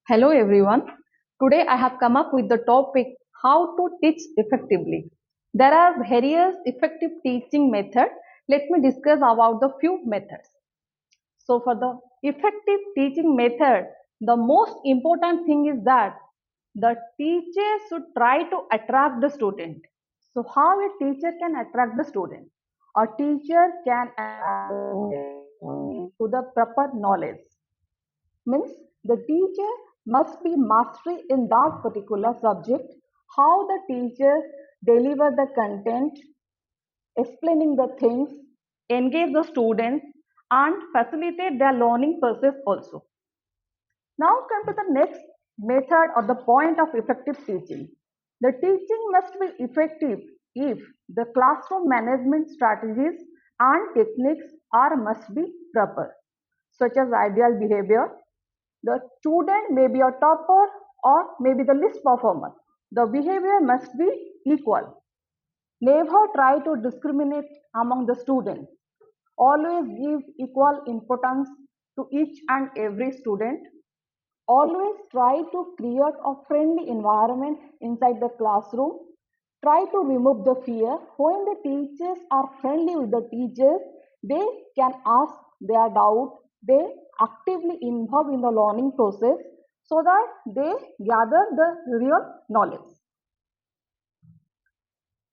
Hello everyone. Today I have come up with the topic how to teach effectively. There are various effective teaching methods. Let me discuss about the few methods. So for the effective teaching method, the most important thing is that the teacher should try to attract the student. So how a teacher can attract the student? A teacher can attract to the proper knowledge means the teacher must be mastery in that particular subject. How the teachers deliver the content, explaining the things, engage the students, and facilitate their learning process also. Now come to the next method or the point of effective teaching. The teaching must be effective if the classroom management strategies and techniques are must be proper, such as ideal behavior. The student may be a topper or maybe the least performer. The behavior must be equal. Never try to discriminate among the students. Always give equal importance to each and every student. Always try to create a friendly environment inside the classroom. Try to remove the fear. When the teachers are friendly with the teachers, they can ask their doubt. They actively involve in the learning process so that they gather the real knowledge.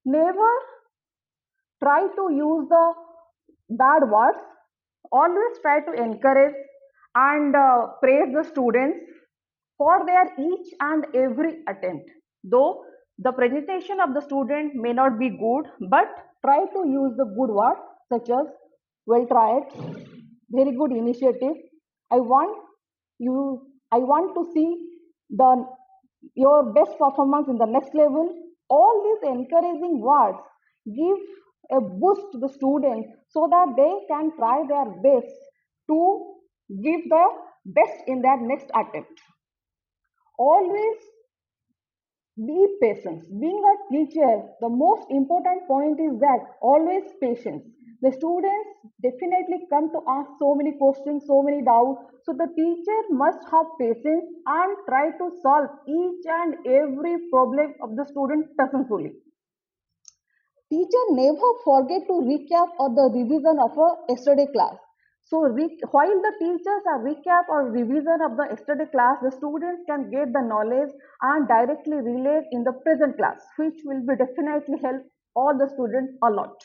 Never try to use the bad words. Always try to encourage and praise the students for their each and every attempt. Though the presentation of the student may not be good, but try to use the good words such as well tried, very good initiative. I want I want to see the your best performance in the next level. All these encouraging words give a boost to the students so that they can try their best to give the best in their next attempt. Always be patient. Being a teacher, the most important point is that always patience. The students definitely come to ask so many questions, so many doubts. So the teacher must have patience and try to solve each and every problem of the student successfully. Teacher never forget to recap or the revision of a yesterday class. So while the teachers are recap or revision of the yesterday class, the students can get the knowledge and directly relate in the present class, which will be definitely help all the students a lot.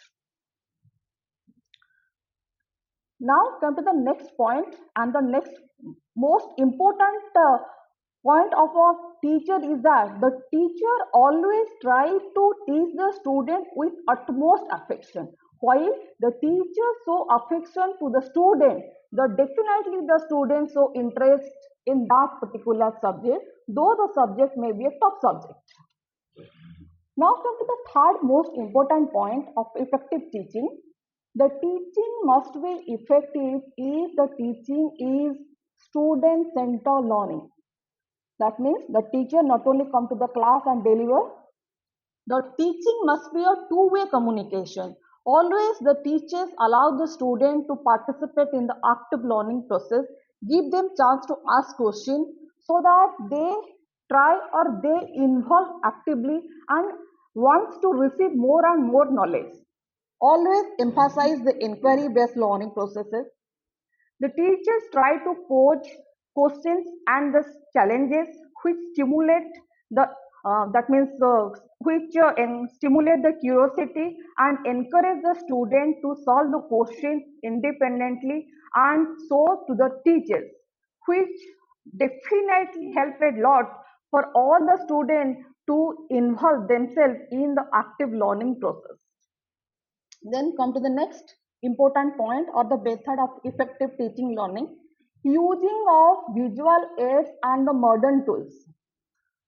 Now come to the next point and the next most important point of a teacher is that the teacher always try to teach the student with utmost affection. While the teacher show affection to the student, the definitely the student show interest in that particular subject, though the subject may be a tough subject. Now come to the third most important point of effective teaching. The teaching must be effective if the teaching is student centered learning. That means the teacher not only come to the class and deliver, the teaching must be a two-way communication. Always the teachers allow the student to participate in the active learning process, give them chance to ask questions so that they try or they involve actively and wants to receive more and more knowledge. Always emphasize the inquiry based learning processes. The teachers try to coach questions and the challenges which stimulate the that means which stimulate the curiosity and encourage the student to solve the questions independently and so to the teachers, which definitely help a lot for all the students to involve themselves in the active learning process. Then come to the next important point or the method of effective teaching learning, using of visual aids and the modern tools.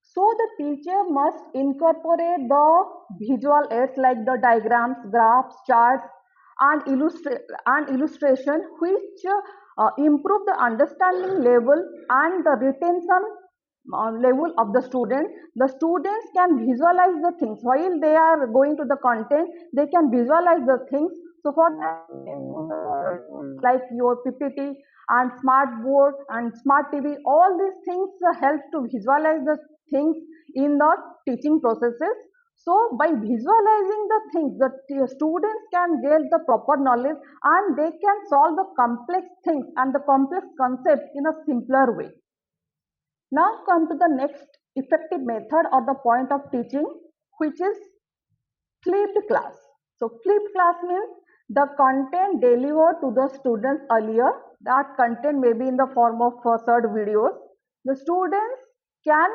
So the teacher must incorporate the visual aids like the diagrams, graphs, charts, and, illustration which improve the understanding level and the retention level of the student. The students can visualize the things while they are going to the content. They can visualize the things So for that, like your PPT and smart board and smart TV, all these things help to visualize the things in the teaching processes. So by visualizing the things, the students can get the proper knowledge and they can solve the complex things and the complex concepts in a simpler way. Now come to the next effective method or the point of teaching, which is flipped class. So flipped class means the content delivered to the students earlier. That content may be in the form of short videos. The students can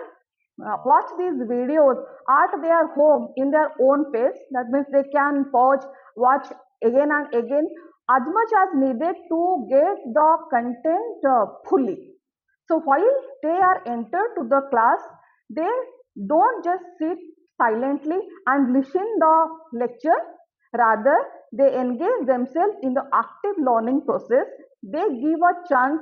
watch these videos at their home in their own pace. That means they can pause, watch again and again as much as needed to get the content fully. So while they are entered to the class, they don't just sit silently and listen the lecture. Rather, they engage themselves in the active learning process. They give a chance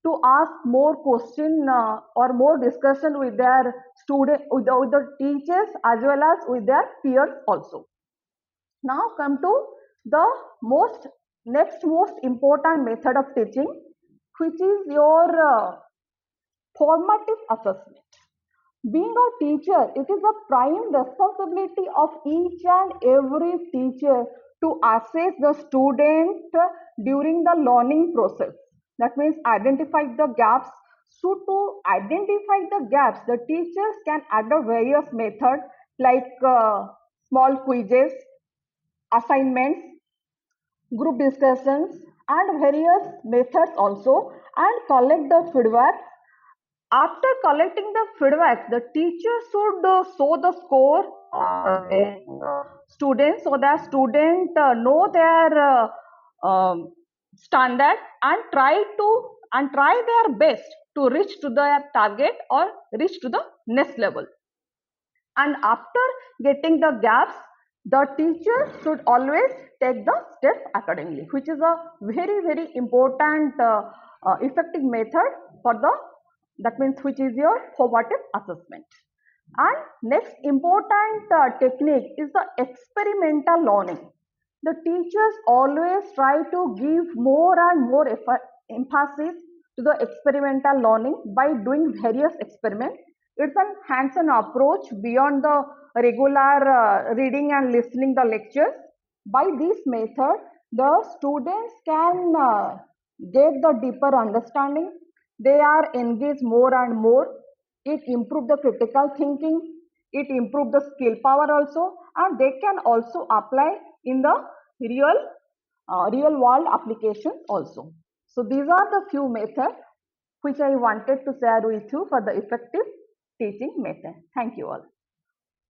to ask more question or more discussion with their student, with the teachers as well as with their peers also. Now come to the next most important method of teaching, which is your formative assessment. Being a teacher, it is a prime responsibility of each and every teacher to assess the student during the learning process. That means identify the gaps. So to identify the gaps, the teachers can adopt various methods like small quizzes, assignments, group discussions, and various methods also, and collect the feedback. After collecting the feedback, the teacher should show the score students so that student know their standard and try their best to reach to their target or reach to the next level. And after getting the gaps, the teacher should always take the step accordingly, which is a very important effective method for the, that means which is your formative assessment. And next important technique is the experimental learning. The teachers always try to give more and more emphasis to the experimental learning by doing various experiments. It's a hands-on approach beyond the regular reading and listening the lectures. By this method, the students can get the deeper understanding. They are engaged more and more. It improves the critical thinking. It improves the skill power also, and they can also apply in the real world applications also. So these are the few methods which I wanted to share with you for the effective teaching method. Thank you all.